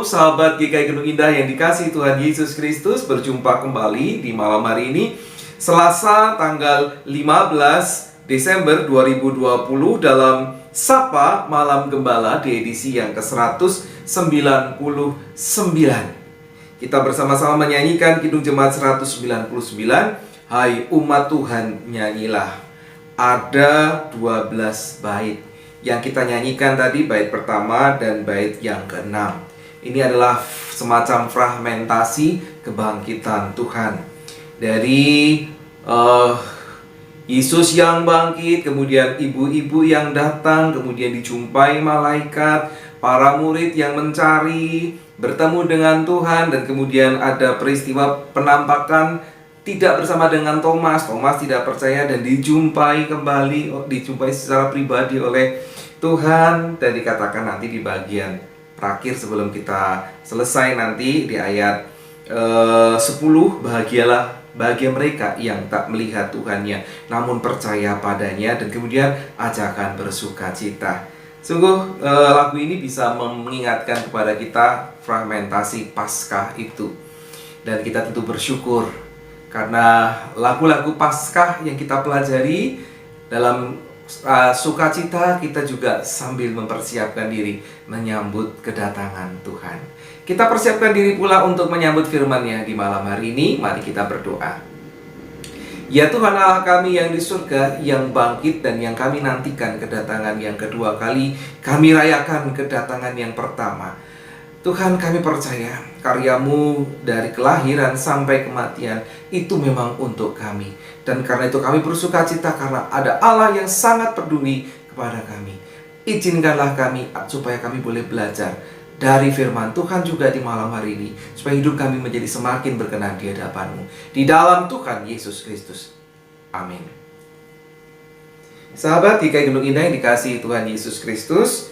sahabat GKI Gunung Indah yang dikasihi Tuhan Yesus Kristus. Berjumpa kembali di malam hari ini, Selasa tanggal 15 Desember 2020 dalam Sapa Malam Gembala di edisi yang ke-199. Kita bersama-sama menyanyikan Kidung Jemaat 199, Hai umat Tuhan nyanyilah. Ada 12 bait yang kita nyanyikan tadi, bait pertama dan bait yang ke-6. Ini adalah semacam fragmentasi kebangkitan Tuhan. Dari Yesus yang bangkit, kemudian ibu-ibu yang datang, kemudian dijumpai malaikat, para murid yang mencari, bertemu dengan Tuhan, dan kemudian ada peristiwa penampakan tidak bersama dengan Thomas. Thomas tidak percaya dan dijumpai kembali, dijumpai secara pribadi oleh Tuhan. Dan dikatakan nanti di bagian terakhir sebelum kita selesai nanti di ayat 10, bahagia mereka yang tak melihat Tuhannya namun percaya padanya, dan kemudian ajakan bersuka cita. Sungguh lagu ini bisa mengingatkan kepada kita fragmentasi Paskah itu. Dan kita tentu bersyukur karena lagu-lagu Paskah yang kita pelajari dalam sukacita, kita juga sambil mempersiapkan diri menyambut kedatangan Tuhan. Kita persiapkan diri pula untuk menyambut firman-Nya di malam hari ini. Mari kita berdoa. Ya Tuhan Allah kami yang di surga, yang bangkit dan yang kami nantikan kedatangan yang kedua kali, kami rayakan kedatangan yang pertama. Tuhan, kami percaya karya-Mu dari kelahiran sampai kematian itu memang untuk kami. Dan karena itu kami bersuka cita karena ada Allah yang sangat peduli kepada kami. Izinkanlah kami supaya kami boleh belajar dari firman Tuhan juga di malam hari ini, supaya hidup kami menjadi semakin berkenan di hadapan-Mu. Di dalam Tuhan Yesus Kristus. Amin. Sahabat GKI Gunung Indah yang dikasihi Tuhan Yesus Kristus,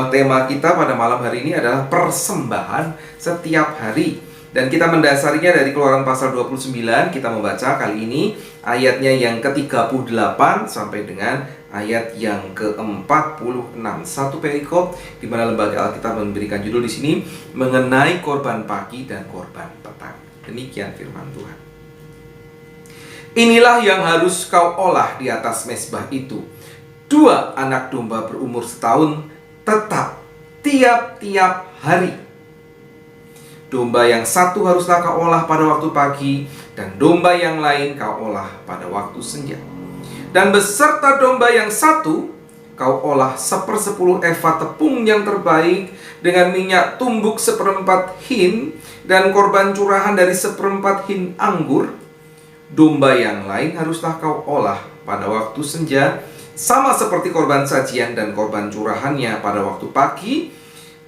tema kita pada malam hari ini adalah persembahan setiap hari. Dan kita mendasarinya dari Keluaran pasal 29. Kita membaca kali ini ayatnya yang ke-38 sampai dengan ayat yang ke-46. Satu perikop di mana Lembaga Alkitab memberikan judul di sini mengenai korban pagi dan korban petang. Demikian firman Tuhan. Inilah yang harus kau olah di atas mezbah itu: 2 anak domba berumur setahun tetap tiap-tiap hari. Domba yang satu haruslah kau olah pada waktu pagi, dan domba yang lain kau olah pada waktu senja. Dan beserta domba yang satu kau olah 1/10 eva tepung yang terbaik dengan minyak tumbuk 1/4 hin, dan korban curahan dari 1/4 hin anggur. Domba yang lain haruslah kau olah pada waktu senja, sama seperti korban sajian dan korban curahannya pada waktu pagi.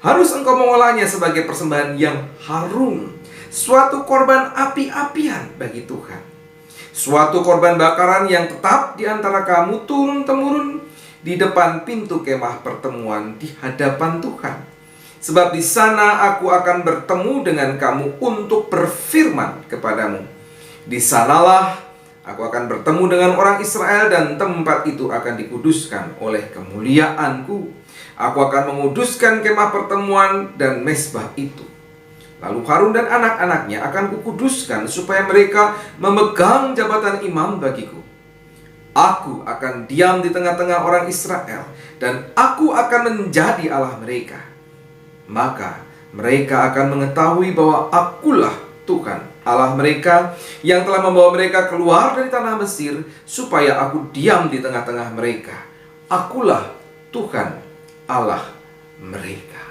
Harus engkau mengolahnya sebagai persembahan yang harum, suatu korban api-apian bagi Tuhan, suatu korban bakaran yang tetap di antara kamu turun-temurun di depan pintu kemah pertemuan di hadapan Tuhan. Sebab di sana aku akan bertemu dengan kamu untuk berfirman kepadamu. Di sanalah aku akan bertemu dengan orang Israel, dan tempat itu akan dikuduskan oleh kemuliaanku. Aku akan menguduskan kemah pertemuan dan mezbah itu. Lalu Harun dan anak-anaknya akan kukuduskan supaya mereka memegang jabatan imam bagiku. Aku akan diam di tengah-tengah orang Israel, dan aku akan menjadi Allah mereka. Maka mereka akan mengetahui bahwa akulah Tuhan Allah mereka yang telah membawa mereka keluar dari tanah Mesir, supaya aku diam di tengah-tengah mereka. Akulah Tuhan Allah mereka.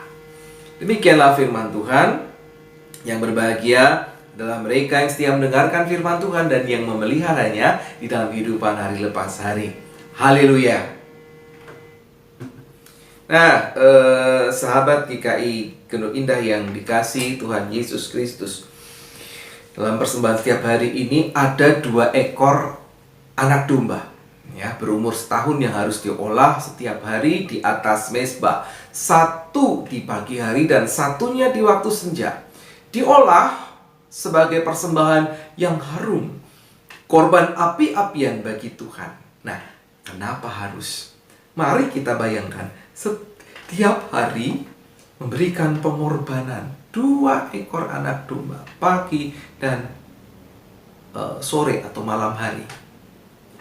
Demikianlah firman Tuhan. Yang berbahagia adalah mereka yang setia mendengarkan firman Tuhan dan yang memeliharanya di dalam kehidupan hari lepas hari. Haleluya. Nah, sahabat GKI Gunung Indah yang dikasihi Tuhan Yesus Kristus, dalam persembahan setiap hari ini ada 2 ekor anak domba, ya, berumur setahun yang harus diolah setiap hari di atas mezbah. Satu di pagi hari dan satunya di waktu senja. Diolah sebagai persembahan yang harum, korban api-apian bagi Tuhan. Nah, kenapa harus? Mari kita bayangkan, setiap hari memberikan pengorbanan 2 ekor anak domba pagi dan sore atau malam hari.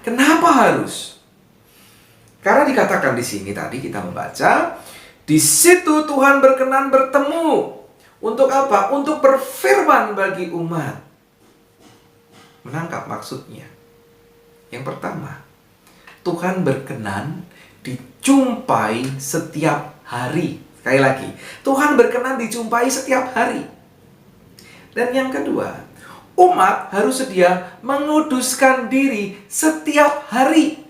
Kenapa harus? Karena dikatakan di sini tadi kita membaca, di situ Tuhan berkenan bertemu. Untuk apa? Untuk berfirman bagi umat. Menangkap maksudnya. Yang pertama, Tuhan berkenan dijumpai setiap hari. Sekali lagi, Tuhan berkenan dijumpai setiap hari. Dan yang kedua, umat harus sedia menguduskan diri setiap hari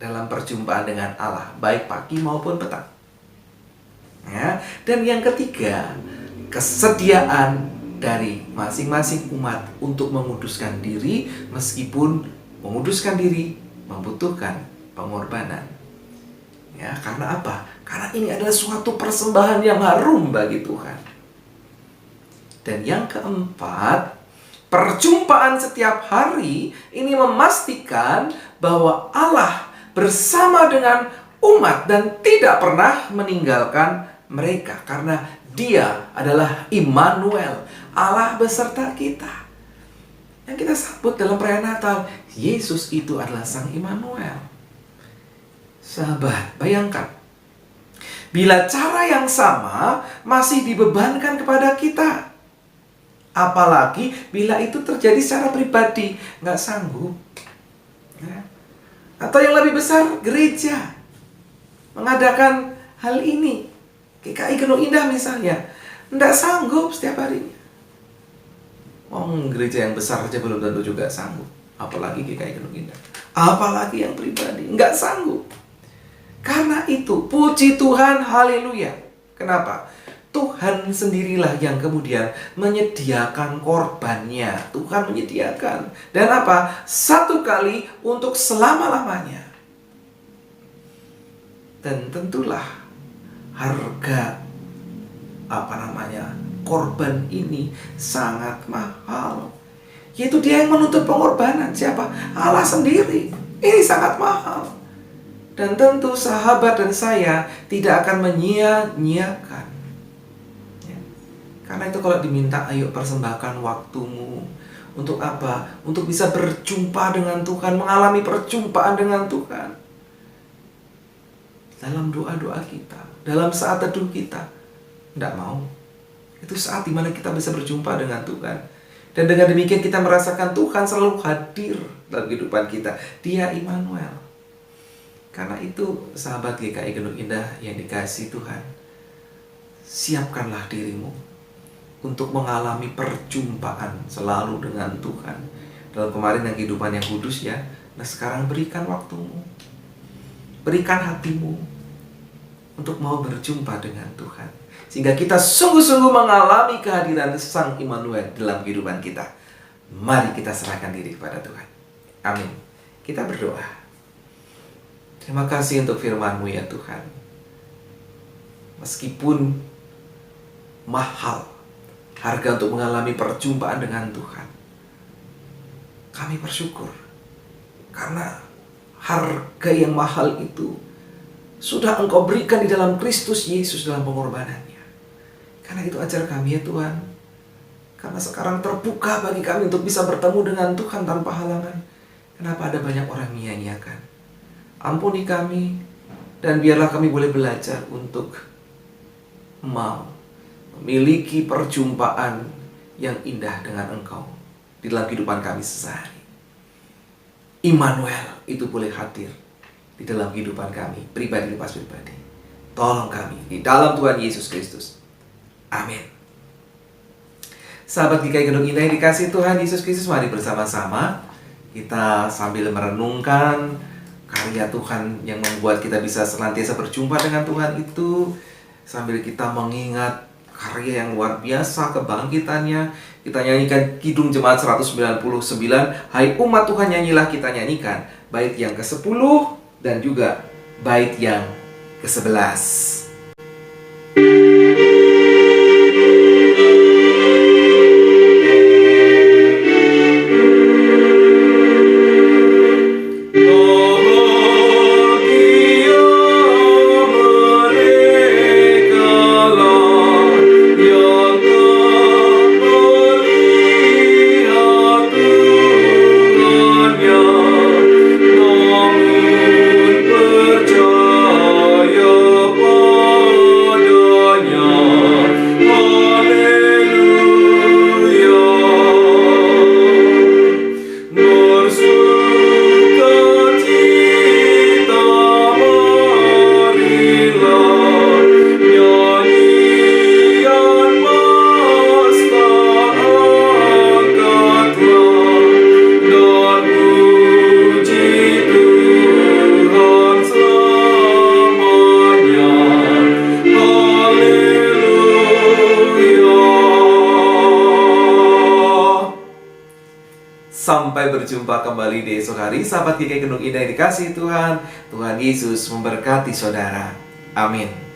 dalam perjumpaan dengan Allah, baik pagi maupun petang. Ya. Dan yang ketiga, kesediaan dari masing-masing umat untuk menguduskan diri, meskipun menguduskan diri membutuhkan pengorbanan. Ya, karena apa? Karena ini adalah suatu persembahan yang harum bagi Tuhan. Dan yang keempat, perjumpaan setiap hari ini memastikan bahwa Allah bersama dengan umat dan tidak pernah meninggalkan mereka, karena Dia adalah Immanuel, Allah beserta kita. Yang kita sambut dalam perayaan Natal, Yesus itu adalah Sang Immanuel. Sahabat, bayangkan, bila cara yang sama masih dibebankan kepada kita, apalagi bila itu terjadi secara pribadi, nggak sanggup. Ya. Atau yang lebih besar, gereja mengadakan hal ini. GKI Gunung Indah misalnya, nggak sanggup setiap harinya. Gereja yang besar saja belum tentu juga sanggup, apalagi GKI Gunung Indah, apalagi yang pribadi, nggak sanggup. Karena itu, puji Tuhan, haleluya. Kenapa? Tuhan sendirilah yang kemudian menyediakan korbannya. Tuhan menyediakan. Dan apa? Satu kali untuk selama-lamanya. Dan tentulah harga korban ini sangat mahal. Yaitu Dia yang menuntut pengorbanan. Siapa? Allah sendiri. Ini sangat mahal. Dan tentu sahabat dan saya tidak akan menyia-nyiakan. Ya. Karena itu kalau diminta, ayo persembahkan waktumu. Untuk apa? Untuk bisa berjumpa dengan Tuhan, mengalami perjumpaan dengan Tuhan. Dalam doa-doa kita, dalam saat teduh kita. Tidak mau. Itu saat dimana kita bisa berjumpa dengan Tuhan. Dan dengan demikian kita merasakan Tuhan selalu hadir dalam kehidupan kita. Dia Immanuel. Karena itu, sahabat GKI Gunung Indah yang dikasihi Tuhan, siapkanlah dirimu untuk mengalami perjumpaan selalu dengan Tuhan. Dalam kemarin yang kehidupan yang kudus ya. Nah sekarang berikan waktumu, berikan hatimu untuk mau berjumpa dengan Tuhan. Sehingga kita sungguh-sungguh mengalami kehadiran Sang Immanuel dalam kehidupan kita. Mari kita serahkan diri kepada Tuhan. Amin. Kita berdoa. Terima kasih untuk firman-Mu ya Tuhan. Meskipun mahal harga untuk mengalami perjumpaan dengan Tuhan, kami bersyukur. Karena harga yang mahal itu sudah Engkau berikan di dalam Kristus Yesus dalam pengorbanannya. Karena itu ajar kami ya Tuhan. Karena sekarang terbuka bagi kami untuk bisa bertemu dengan Tuhan tanpa halangan. Kenapa ada banyak orang menyia-nyiakan? Ampuni kami, dan biarlah kami boleh belajar untuk mau memiliki perjumpaan yang indah dengan Engkau di dalam kehidupan kami sehari. Immanuel itu boleh hadir di dalam kehidupan kami, pribadi lepas pribadi. Tolong kami di dalam Tuhan Yesus Kristus. Amin. Sahabat GKI Gunung Indah yang dikasihi Tuhan Yesus Kristus, mari bersama-sama kita sambil merenungkan karya Tuhan yang membuat kita bisa senantiasa berjumpa dengan Tuhan itu, sambil kita mengingat karya yang luar biasa, kebangkitannya. Kita nyanyikan Kidung Jemaat 199, Hai umat Tuhan nyanyilah, kita nyanyikan bait yang ke-10 dan juga bait yang ke-11. Sampai berjumpa kembali di esok hari. Sahabat GKI Gendung Indah yang dikasihi Tuhan, Tuhan Yesus memberkati saudara. Amin.